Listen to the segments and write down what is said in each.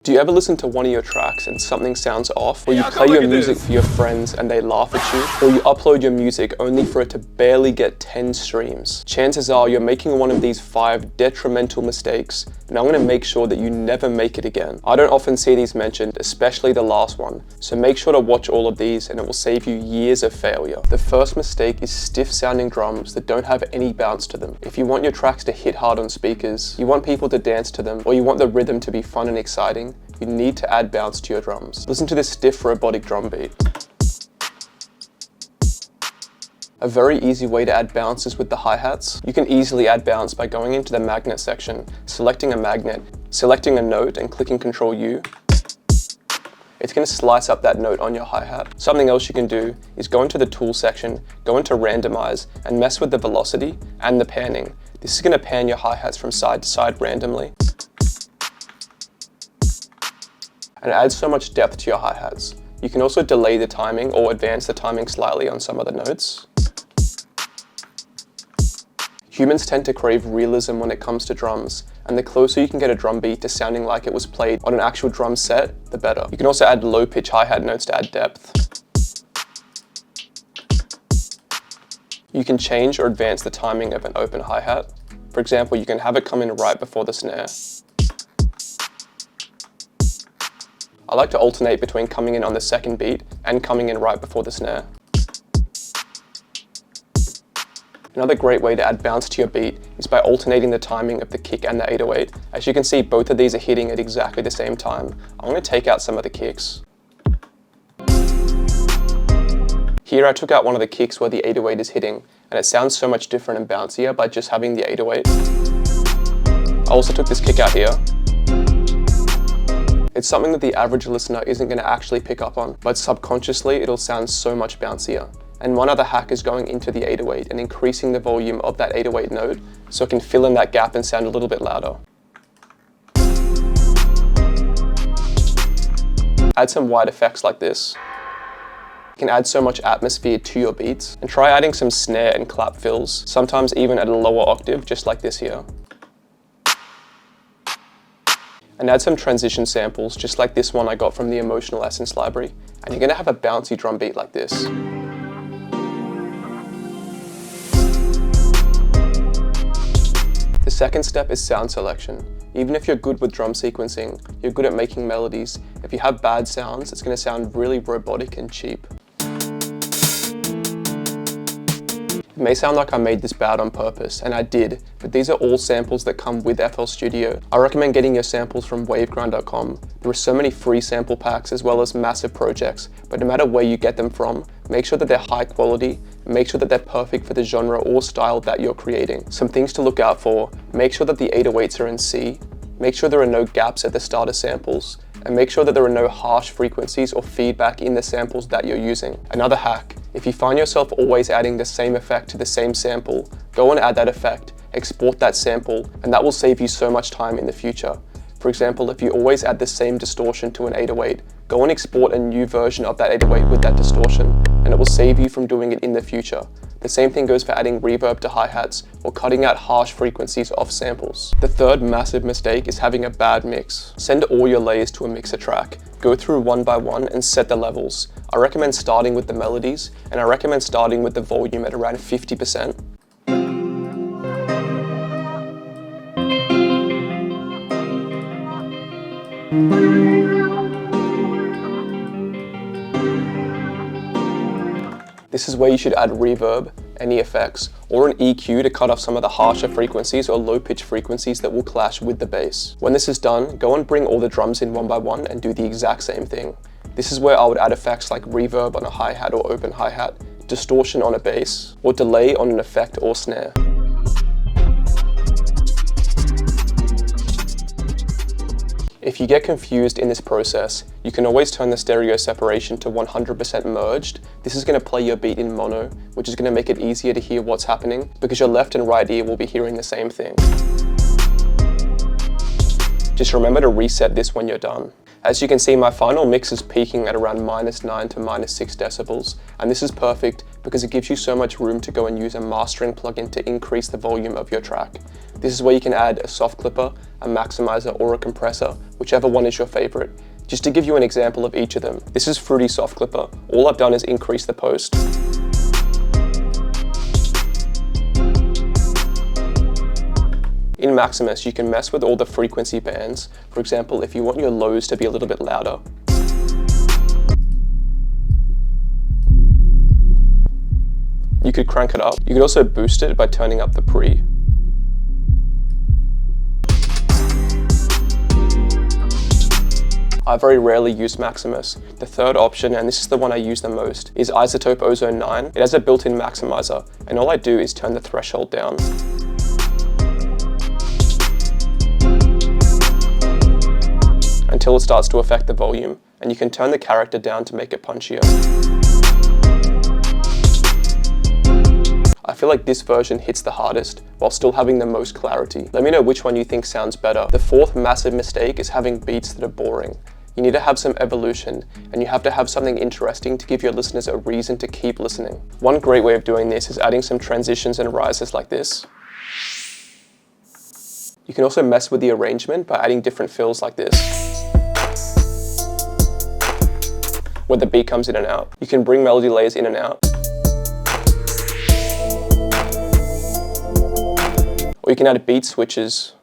Do you ever listen to one of your tracks and something sounds off? Or you play your music for your friends and they laugh at you? Or you upload your music only for it to barely get 10 streams? Chances are you're making one of these 5 detrimental mistakes, and I'm going to make sure that you never make it again. I don't often see these mentioned, especially the last one, so make sure to watch all of these and it will save you years of failure. The first mistake is stiff sounding drums that don't have any bounce to them. If you want your tracks to hit hard on speakers, you want people to dance to them, or you want the rhythm to be fun and exciting, you need to add bounce to your drums. Listen to this stiff robotic drum beat. A very easy way to add bounce is with the hi-hats. You can easily add bounce by going into the magnet section, selecting a magnet, selecting a note and clicking Ctrl U. It's going to slice up that note on your hi-hat. Something else you can do is go into the tool section, go into randomize and mess with the velocity and the panning. This is going to pan your hi-hats from side to side randomly. And it adds so much depth to your hi-hats. You can also delay the timing or advance the timing slightly on some of the notes. Humans tend to crave realism when it comes to drums, and the closer you can get a drum beat to sounding like it was played on an actual drum set, the better. You can also add low pitch hi-hat notes to add depth. You can change or advance the timing of an open hi-hat. For example, you can have it come in right before the snare. I like to alternate between coming in on the second beat and coming in right before the snare. Another great way to add bounce to your beat is by alternating the timing of the kick and the 808. As you can see, both of these are hitting at exactly the same time. I'm going to take out some of the kicks. Here I took out one of the kicks where the 808 is hitting, and it sounds so much different and bouncier by just having the 808. I also took this kick out here. It's something that the average listener isn't going to actually pick up on, but subconsciously it'll sound so much bouncier. And one other hack is going into the 808 and increasing the volume of that 808 note so it can fill in that gap and sound a little bit louder. Add some wide effects like this. You can add so much atmosphere to your beats, and try adding some snare and clap fills, sometimes even at a lower octave, just like this here. And add some transition samples, just like this one I got from the Emotional Essence library, and you're going to have a bouncy drum beat like this. The second step is sound selection. Even if you're good with drum sequencing, you're good at making melodies, if you have bad sounds, it's going to sound really robotic and cheap. It may sound like I made this bad on purpose, and I did, but these are all samples that come with FL Studio. I recommend getting your samples from wavegrind.com. There are so many free sample packs as well as massive projects, but no matter where you get them from, make sure that they're high quality, and make sure that they're perfect for the genre or style that you're creating. Some things to look out for: make sure that the 808s are in C, make sure there are no gaps at the start of samples, and make sure that there are no harsh frequencies or feedback in the samples that you're using. Another hack: if you find yourself always adding the same effect to the same sample, go and add that effect, export that sample, and that will save you so much time in the future. For example, if you always add the same distortion to an 808, go and export a new version of that 808 with that distortion, and it will save you from doing it in the future. The same thing goes for adding reverb to hi-hats or cutting out harsh frequencies off samples. The third massive mistake is having a bad mix. Send all your layers to a mixer track. Go through one by one and set the levels. I recommend starting with the melodies, and I recommend starting with the volume at around 50%. This is where you should add reverb, any effects, or an EQ to cut off some of the harsher frequencies or low pitch frequencies that will clash with the bass. When this is done, go and bring all the drums in one by one and do the exact same thing. This is where I would add effects like reverb on a hi-hat or open hi-hat, distortion on a bass, or delay on an effect or snare. If you get confused in this process, you can always turn the stereo separation to 100% merged. This is going to play your beat in mono, which is going to make it easier to hear what's happening because your left and right ear will be hearing the same thing. Just remember to reset this when you're done. As you can see, my final mix is peaking at around -9 to -6 decibels, and this is perfect because it gives you so much room to go and use a mastering plugin to increase the volume of your track. This is where you can add a soft clipper, a maximizer, or a compressor, whichever one is your favorite. Just to give you an example of each of them, this is Fruity Soft Clipper. All I've done is increase the post. In Maximus, you can mess with all the frequency bands. For example, if you want your lows to be a little bit louder, you could crank it up. You could also boost it by turning up the pre. I very rarely use Maximus. The third option, and this is the one I use the most, is iZotope Ozone 9. It has a built-in maximizer, and all I do is turn the threshold down. Until it starts to affect the volume, and you can turn the character down to make it punchier. I feel like this version hits the hardest, while still having the most clarity. Let me know which one you think sounds better. The fourth massive mistake is having beats that are boring. You need to have some evolution, and you have to have something interesting to give your listeners a reason to keep listening. One great way of doing this is adding some transitions and rises like this. You can also mess with the arrangement by adding different fills like this, where the beat comes in and out. You can bring melody layers in and out. Or you can add beat switches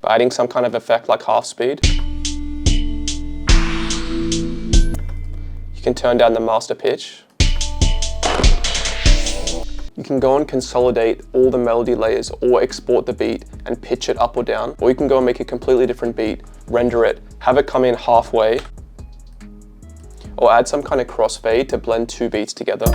by adding some kind of effect like half speed. You can turn down the master pitch. You can go and consolidate all the melody layers or export the beat and pitch it up or down. Or you can go and make a completely different beat, render it, have it come in halfway, or add some kind of crossfade to blend two beats together.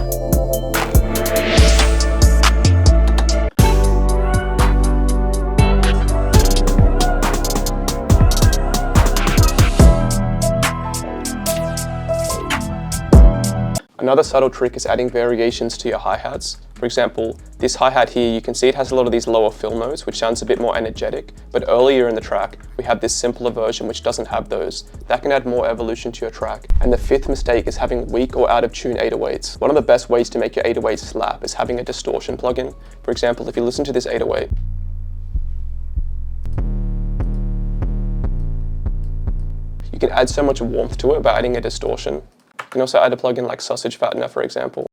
Another subtle trick is adding variations to your hi-hats. For example, this hi-hat here, you can see it has a lot of these lower fill notes, which sounds a bit more energetic, but earlier in the track, we have this simpler version which doesn't have those. That can add more evolution to your track. And the fifth mistake is having weak or out of tune 808s. One of the best ways to make your 808s slap is having a distortion plugin. For example, if you listen to this 808, you can add so much warmth to it by adding a distortion. You can also add a plugin like Sausage Fattener, for example.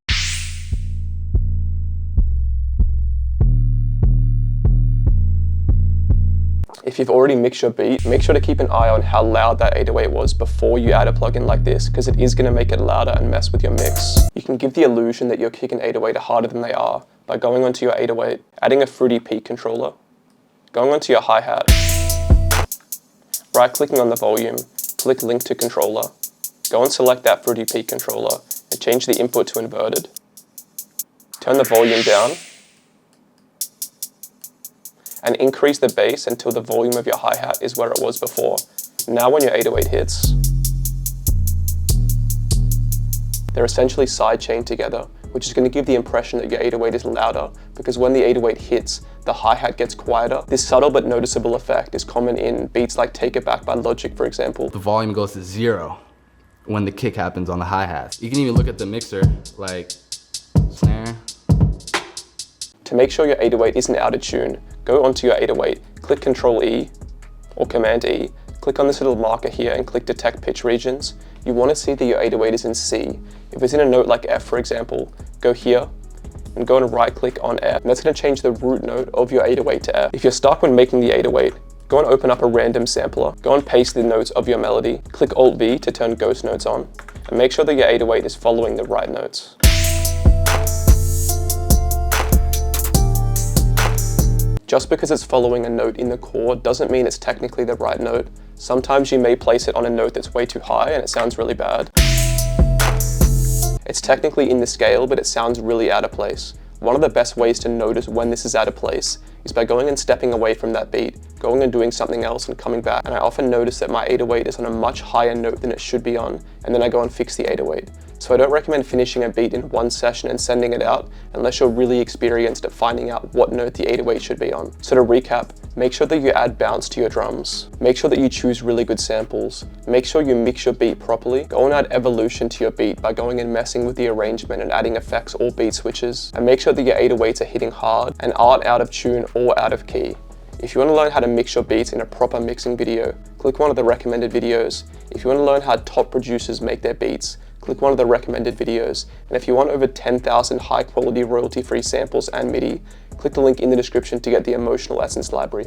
If you've already mixed your beat, make sure to keep an eye on how loud that 808 was before you add a plugin like this, because it is going to make it louder and mess with your mix. You can give the illusion that you're kicking 808 harder than they are by going onto your 808, adding a Fruity Peak controller, going onto your hi-hat, right-clicking on the volume, click Link to Controller, go and select that Fruity Peak controller and change the input to inverted. Turn the volume down and increase the bass until the volume of your hi-hat is where it was before. Now when your 808 hits, they're essentially side-chained together, which is going to give the impression that your 808 is louder, because when the 808 hits, the hi-hat gets quieter. This subtle but noticeable effect is common in beats like Take It Back by Logic, for example. The volume goes to 0 when the kick happens on the hi-hat. You can even look at the mixer, like snare. To make sure your 808 isn't out of tune, go onto your 808, click Ctrl E or Command E, click on this little marker here and click Detect Pitch Regions. You want to see that your 808 is in C. If it's in a note like F, for example, go here and go and right click on F. And that's going to change the root note of your 808 to F. If you're stuck when making the 808, go and open up a random sampler, go and paste the notes of your melody, click Alt-V to turn ghost notes on, and make sure that your 808 is following the right notes. Just because it's following a note in the chord doesn't mean it's technically the right note. Sometimes you may place it on a note that's way too high and it sounds really bad. It's technically in the scale, but it sounds really out of place. One of the best ways to notice when this is out of place is by going and stepping away from that beat, going and doing something else and coming back. And I often notice that my 808 is on a much higher note than it should be on, and then I go and fix the 808. So I don't recommend finishing a beat in one session and sending it out unless you're really experienced at finding out what note the 808 should be on. So to recap, Make sure that you add bounce to your drums. Make sure that you choose really good samples. Make sure you mix your beat properly. Go and add evolution to your beat by going and messing with the arrangement and adding effects or beat switches. And make sure that your 808s are hitting hard and aren't out of tune or out of key. If you want to learn how to mix your beats in a proper mixing video, click one of the recommended videos. If you want to learn how top producers make their beats, click one of the recommended videos. And if you want over 10,000 high quality royalty-free samples and MIDI, click the link in the description to get the Emotional Essence library.